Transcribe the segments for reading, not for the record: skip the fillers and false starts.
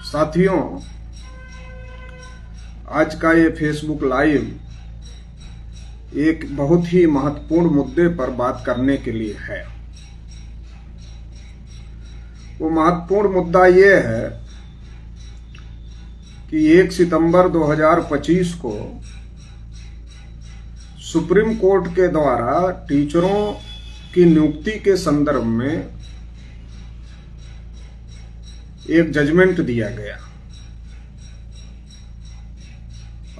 साथियों, आज का ये फेसबुक लाइव एक बहुत ही महत्वपूर्ण मुद्दे पर बात करने के लिए है। वो महत्वपूर्ण मुद्दा ये है कि 1 सितंबर 2025 को सुप्रीम कोर्ट के द्वारा टीचरों की नियुक्ति के संदर्भ में एक जजमेंट दिया गया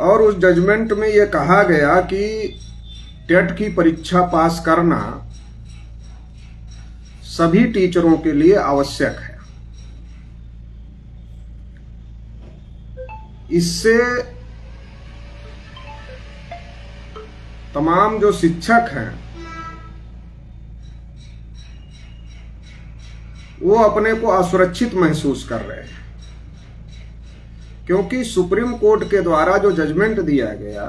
और उस जजमेंट में यह कहा गया कि टेट की परीक्षा पास करना सभी टीचरों के लिए आवश्यक है। इससे तमाम जो शिक्षक हैं वो अपने को असुरक्षित महसूस कर रहे हैं, क्योंकि सुप्रीम कोर्ट के द्वारा जो जजमेंट दिया गया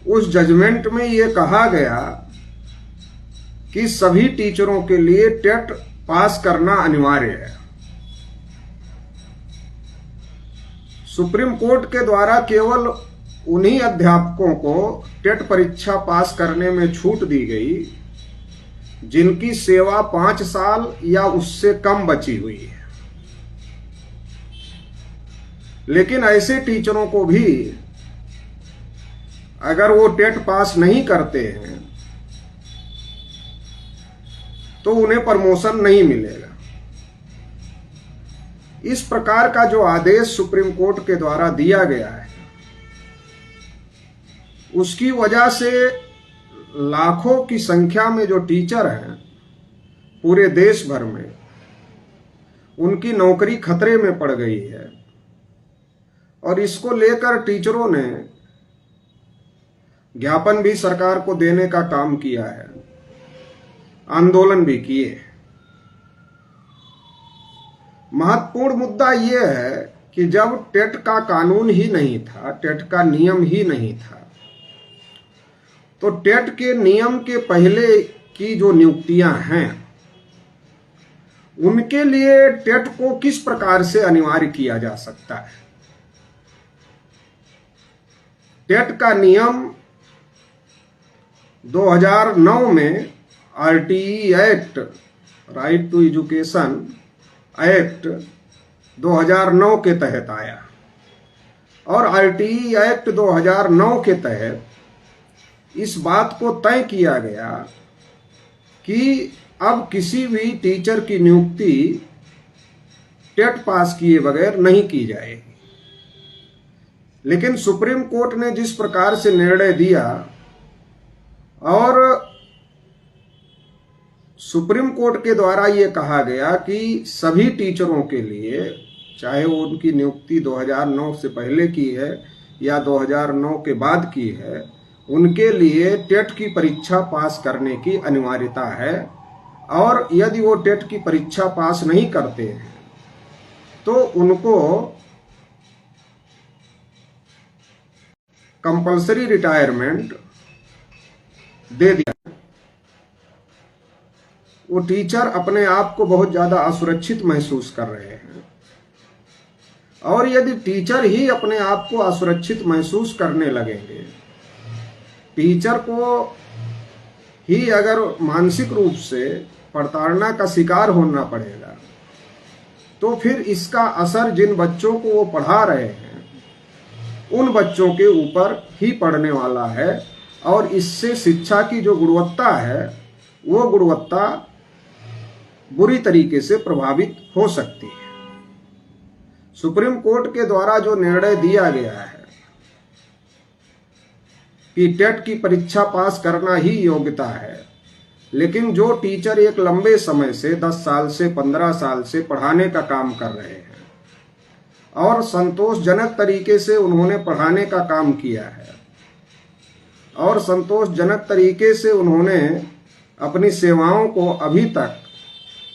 उस जजमेंट में ये कहा गया कि सभी टीचरों के लिए टेट पास करना अनिवार्य है। सुप्रीम कोर्ट के द्वारा केवल उन्हीं अध्यापकों को टेट परीक्षा पास करने में छूट दी गई जिनकी सेवा 5 साल या उससे कम बची हुई है, लेकिन ऐसे टीचरों को भी अगर वो टेट पास नहीं करते हैं तो उन्हें प्रमोशन नहीं मिलेगा। इस प्रकार का जो आदेश सुप्रीम कोर्ट के द्वारा दिया गया है, उसकी वजह से लाखों की संख्या में जो टीचर हैं पूरे देश भर में, उनकी नौकरी खतरे में पड़ गई है। और इसको लेकर टीचरों ने ज्ञापन भी सरकार को देने का काम किया है, आंदोलन भी किए। महत्वपूर्ण मुद्दा यह है कि जब टेट का कानून ही नहीं था, टेट का नियम ही नहीं था, तो टेट के नियम के पहले की जो नियुक्तियां हैं उनके लिए टेट को किस प्रकार से अनिवार्य किया जा सकता है। टेट का नियम 2009 में RTE act, right to education act 2009 के तहत आया और आरटीई एक्ट 2009 के तहत इस बात को तय किया गया कि अब किसी भी टीचर की नियुक्ति टेट पास किए बगैर नहीं की जाएगी। लेकिन सुप्रीम कोर्ट ने जिस प्रकार से निर्णय दिया और सुप्रीम कोर्ट के द्वारा ये कहा गया कि सभी टीचरों के लिए, चाहे वो उनकी नियुक्ति 2009 से पहले की है या 2009 के बाद की है, उनके लिए टेट की परीक्षा पास करने की अनिवार्यता है। और यदि वो टेट की परीक्षा पास नहीं करते हैं तो उनको कंपल्सरी रिटायरमेंट दे दिया। वो टीचर अपने आप को बहुत ज्यादा असुरक्षित महसूस कर रहे हैं और यदि टीचर ही अपने आप को असुरक्षित महसूस करने लगेंगे, टीचर को ही अगर मानसिक रूप से प्रताड़ना का शिकार होना पड़ेगा, तो फिर इसका असर जिन बच्चों को वो पढ़ा रहे हैं उन बच्चों के ऊपर ही पड़ने वाला है और इससे शिक्षा की जो गुणवत्ता है वो गुणवत्ता बुरी तरीके से प्रभावित हो सकती है। सुप्रीम कोर्ट के द्वारा जो निर्णय दिया गया है कि टेट की परीक्षा पास करना ही योग्यता है, लेकिन जो टीचर एक लंबे समय से 10 साल से 15 साल से पढ़ाने का काम कर रहे हैं और संतोषजनक तरीके से उन्होंने पढ़ाने का काम किया है और संतोषजनक तरीके से उन्होंने अपनी सेवाओं को अभी तक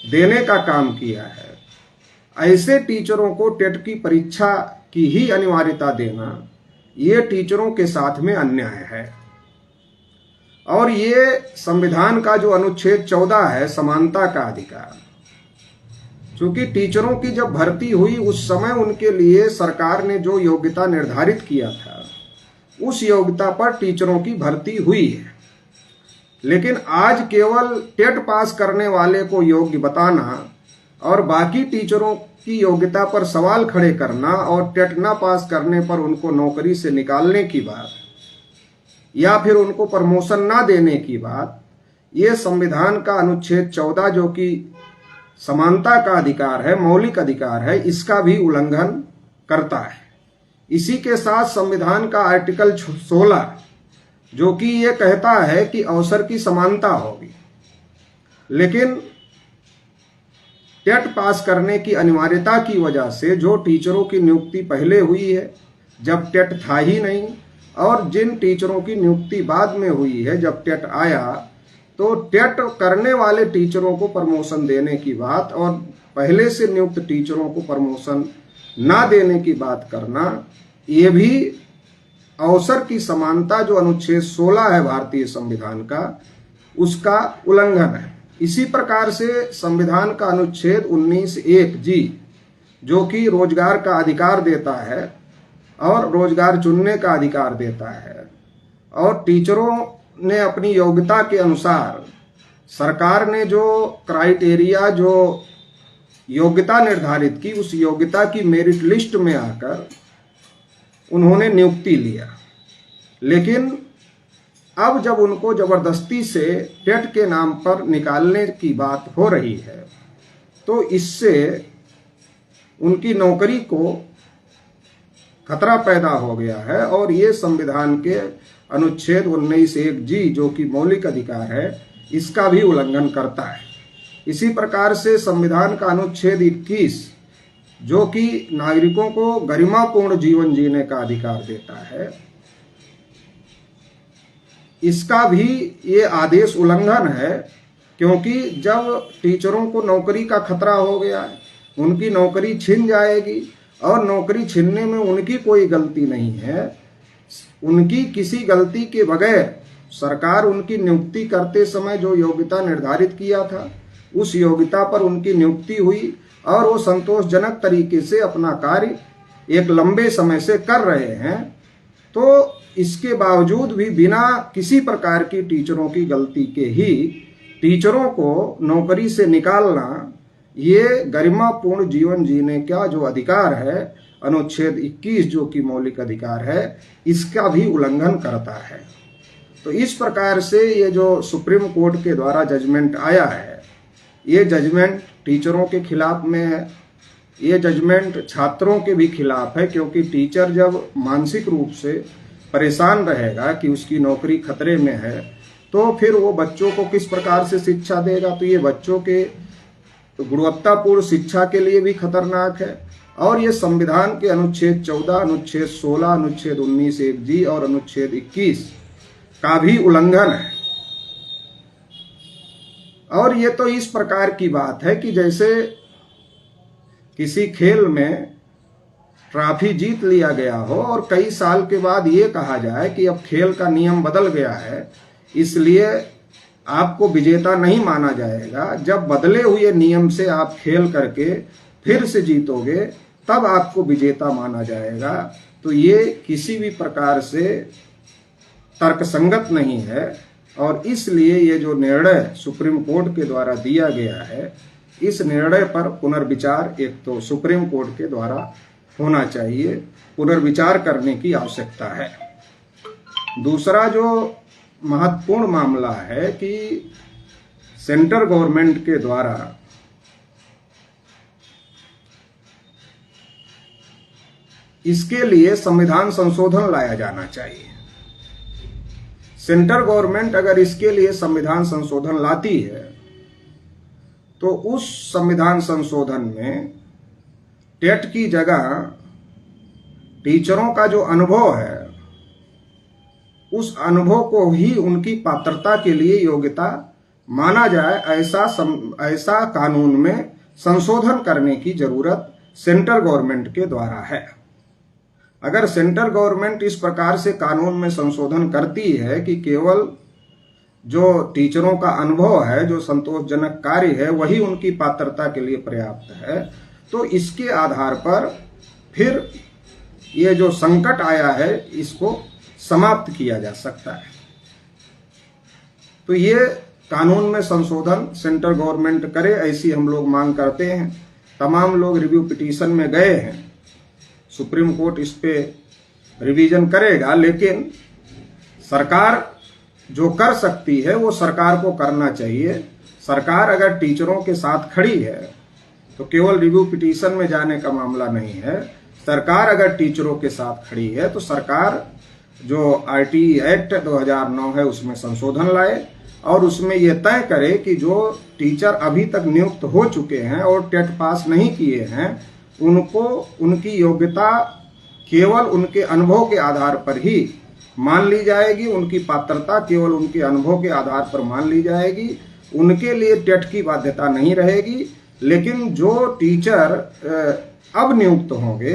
देने का काम किया है, ऐसे टीचरों को टेट की परीक्षा की ही अनिवार्यता देना ये टीचरों के साथ में अन्याय है। और ये संविधान का जो अनुच्छेद 14 है, समानता का अधिकार, क्योंकि टीचरों की जब भर्ती हुई उस समय उनके लिए सरकार ने जो योग्यता निर्धारित किया था उस योग्यता पर टीचरों की भर्ती हुई है। लेकिन आज केवल टेट पास करने वाले को योग्य बताना और बाकी टीचरों की योग्यता पर सवाल खड़े करना और टेट ना पास करने पर उनको नौकरी से निकालने की बात या फिर उनको प्रमोशन ना देने की बात, ये संविधान का अनुच्छेद 14 जो कि समानता का अधिकार है, मौलिक अधिकार है, इसका भी उल्लंघन करता है। इसी के साथ संविधान का आर्टिकल 16 जो कि ये कहता है कि अवसर की समानता होगी, लेकिन टेट पास करने की अनिवार्यता की वजह से जो टीचरों की नियुक्ति पहले हुई है जब टेट था ही नहीं, और जिन टीचरों की नियुक्ति बाद में हुई है जब टेट आया, तो टेट करने वाले टीचरों को प्रमोशन देने की बात और पहले से नियुक्त टीचरों को प्रमोशन ना देने की बात करना, ये भी अवसर की समानता जो अनुच्छेद 16 है भारतीय संविधान का, उसका उल्लंघन है। इसी प्रकार से संविधान का अनुच्छेद 19(1) जी जो कि रोजगार का अधिकार देता है और रोजगार चुनने का अधिकार देता है, और टीचरों ने अपनी योग्यता के अनुसार सरकार ने जो क्राइटेरिया, जो योग्यता निर्धारित की, उस योग्यता की मेरिट लिस्ट में आकर उन्होंने नियुक्ति लिया। लेकिन अब जब उनको जबरदस्ती से टेट के नाम पर निकालने की बात हो रही है, तो इससे उनकी नौकरी को खतरा पैदा हो गया है और ये संविधान के अनुच्छेद 19(1) जी जो कि मौलिक अधिकार है, इसका भी उल्लंघन करता है। इसी प्रकार से संविधान का अनुच्छेद 21 जो कि नागरिकों को गरिमापूर्ण जीवन जीने का अधिकार देता है, इसका भी ये आदेश उल्लंघन है, क्योंकि जब टीचरों को नौकरी का खतरा हो गया है, उनकी नौकरी छिन जाएगी और नौकरी छीनने में उनकी कोई गलती नहीं है। उनकी किसी गलती के बगैर सरकार उनकी नियुक्ति करते समय जो योग्यता निर्धारित किया था उस योग्यता पर उनकी नियुक्ति हुई और वो संतोषजनक तरीके से अपना कार्य एक लंबे समय से कर रहे हैं। तो इसके बावजूद भी बिना किसी प्रकार की टीचरों की गलती के ही टीचरों को नौकरी से निकालना, ये गरिमापूर्ण जीवन जीने का जो अधिकार है अनुच्छेद 21 जो कि मौलिक अधिकार है, इसका भी उल्लंघन करता है। तो इस प्रकार से ये जो सुप्रीम कोर्ट के द्वारा जजमेंट आया है, ये जजमेंट टीचरों के खिलाफ में है, ये जजमेंट छात्रों के भी खिलाफ है, क्योंकि टीचर जब मानसिक रूप से परेशान रहेगा कि उसकी नौकरी खतरे में है, तो फिर वो बच्चों को किस प्रकार से शिक्षा देगा। तो ये बच्चों के गुणवत्तापूर्ण शिक्षा के लिए भी खतरनाक है और ये संविधान के अनुच्छेद 14, अनुच्छेद 16, अनुच्छेद 19(1) जी और अनुच्छेद 21 का भी उल्लंघन है। और ये तो इस प्रकार की बात है कि जैसे किसी खेल में ट्रॉफी जीत लिया गया हो और कई साल के बाद ये कहा जाए कि अब खेल का नियम बदल गया है, इसलिए आपको विजेता नहीं माना जाएगा। जब बदले हुए नियम से आप खेल करके फिर से जीतोगे तब आपको विजेता माना जाएगा। तो ये किसी भी प्रकार से तर्कसंगत नहीं है और इसलिए ये जो निर्णय सुप्रीम कोर्ट के द्वारा दिया गया है, इस निर्णय पर पुनर्विचार एक तो सुप्रीम कोर्ट के द्वारा होना चाहिए, पुनर्विचार करने की आवश्यकता है। दूसरा जो महत्वपूर्ण मामला है कि सेंट्रल गवर्नमेंट के द्वारा इसके लिए संविधान संशोधन लाया जाना चाहिए। सेंट्रल गवर्नमेंट अगर इसके लिए संविधान संशोधन लाती है तो उस संविधान संशोधन में टेट की जगह टीचरों का जो अनुभव है उस अनुभव को ही उनकी पात्रता के लिए योग्यता माना जाए, ऐसा कानून में संशोधन करने की जरूरत सेंट्रल गवर्नमेंट के द्वारा है। अगर सेंट्रल गवर्नमेंट इस प्रकार से कानून में संशोधन करती है कि केवल जो टीचरों का अनुभव है, जो संतोषजनक कार्य है, वही उनकी पात्रता के लिए पर्याप्त है। तो इसके आधार पर फिर ये जो संकट आया है इसको समाप्त किया जा सकता है। तो ये कानून में संशोधन सेंट्रल गवर्नमेंट करे, ऐसी हम लोग मांग करते हैं। तमाम लोग रिव्यू पिटीशन में गए हैं, सुप्रीम कोर्ट इस पे रिवीजन करेगा, लेकिन सरकार जो कर सकती है वो सरकार को करना चाहिए। सरकार अगर टीचरों के साथ खड़ी है तो केवल रिव्यू पिटीशन में जाने का मामला नहीं है। सरकार अगर टीचरों के साथ खड़ी है तो सरकार जो आरटीई एक्ट 2009 है उसमें संशोधन लाए और उसमें यह तय करे कि जो टीचर अभी तक नियुक्त हो चुके हैं और टेट पास नहीं किए हैं, उनको उनकी योग्यता केवल उनके अनुभव के आधार पर ही मान ली जाएगी, उनकी पात्रता केवल उनके अनुभव के आधार पर मान ली जाएगी, उनके लिए टेट की बाध्यता नहीं रहेगी। लेकिन जो टीचर अब नियुक्त होंगे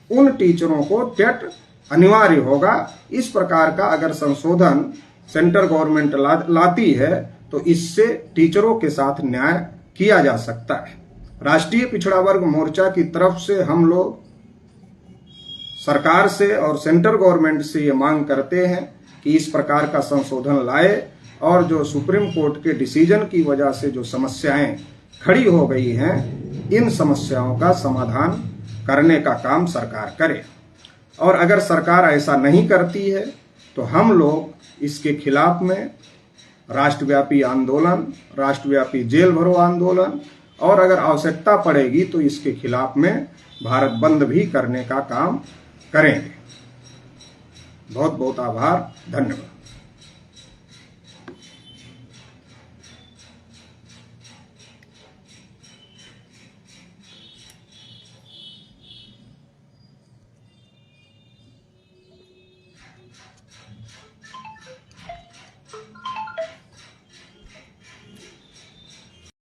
उन टीचरों को टेट अनिवार्य होगा। इस प्रकार का अगर संशोधन सेंट्रल गवर्नमेंट लाती है तो इससे टीचरों के साथ न्याय किया जा सकता है। राष्ट्रीय पिछड़ा वर्ग मोर्चा की तरफ से हम लोग सरकार से और सेंट्रल गवर्नमेंट से ये मांग करते हैं कि इस प्रकार का संशोधन लाए और जो सुप्रीम कोर्ट के डिसीजन की वजह से जो समस्याएं खड़ी हो गई हैं, इन समस्याओं का समाधान करने का काम सरकार करे। और अगर सरकार ऐसा नहीं करती है तो हम लोग इसके खिलाफ में राष्ट्रव्यापी आंदोलन, राष्ट्रव्यापी जेल भरो आंदोलन और अगर आवश्यकता पड़ेगी तो इसके खिलाफ में भारत बंद भी करने का काम करेंगे। बहुत बहुत आभार, धन्यवाद।